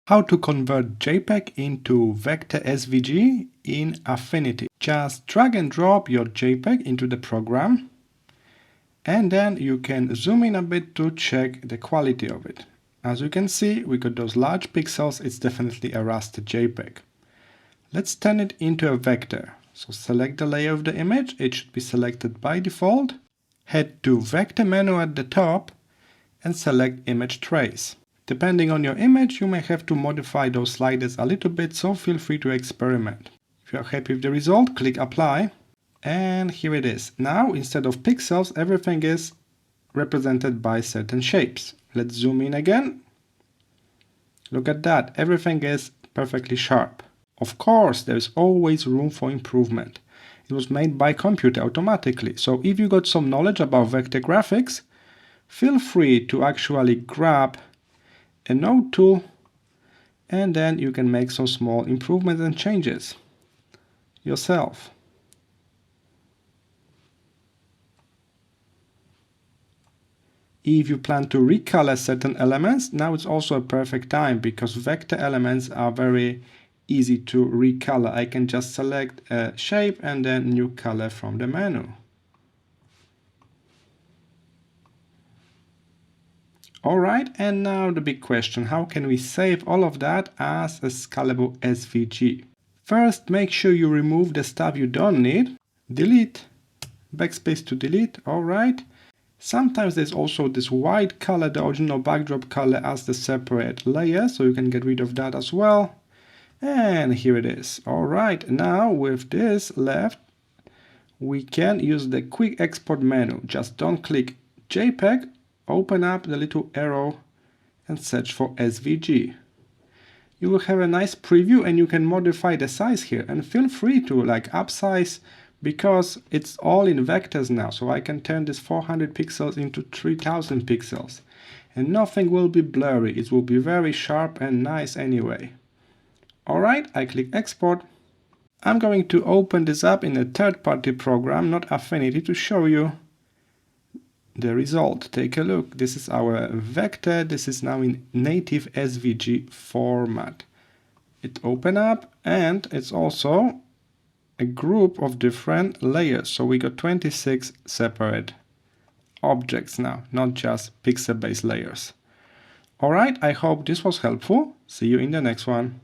How to convert JPEG into vector SVG in Affinity. Just drag and drop your JPEG into the program, and then you can zoom in a bit to check the quality of it. As you can see, we got those large pixels. It's definitely a raster JPEG. Let's turn it into a vector. So select the layer of the image. It should be selected by default. Head to Vector menu at the top and select Image Trace. Depending on your image, you may have to modify those sliders a little bit, so feel free to experiment. If you are happy with the result, click Apply, and here it is. Now, instead of pixels, everything is represented by certain shapes. Let's zoom in again. Look at that, everything is perfectly sharp. Of course, there's always room for improvement. It was made by computer automatically, so if you got some knowledge about vector graphics, feel free to actually grab a node tool, and then you can make some small improvements and changes yourself. If you plan to recolor certain elements, now it's also a perfect time because vector elements are very easy to recolor. I can just select a shape and then new color from the menu. Alright, and now the big question, how can we save all of that as a scalable SVG? First, make sure you remove the stuff you don't need. Delete, backspace to delete, alright. Sometimes there's also this white color, the original backdrop color, as the separate layer, so you can get rid of that as well. And here it is. Alright, now with this left, we can use the quick export menu. Just don't click JPEG, open up the little arrow and search for SVG. You will have a nice preview and you can modify the size here, and feel free to upsize because it's all in vectors now. So I can turn this 400 pixels into 3000 pixels and nothing will be blurry. It will be very sharp and nice anyway. Alright, I click export. I'm going to open this up in a third-party program, not Affinity, to show you the result. Take a look. This is our vector. This is now in native SVG format. It open up and it's also a group of different layers. So we got 26 separate objects now, not just pixel-based layers. Alright, I hope this was helpful. See you in the next one.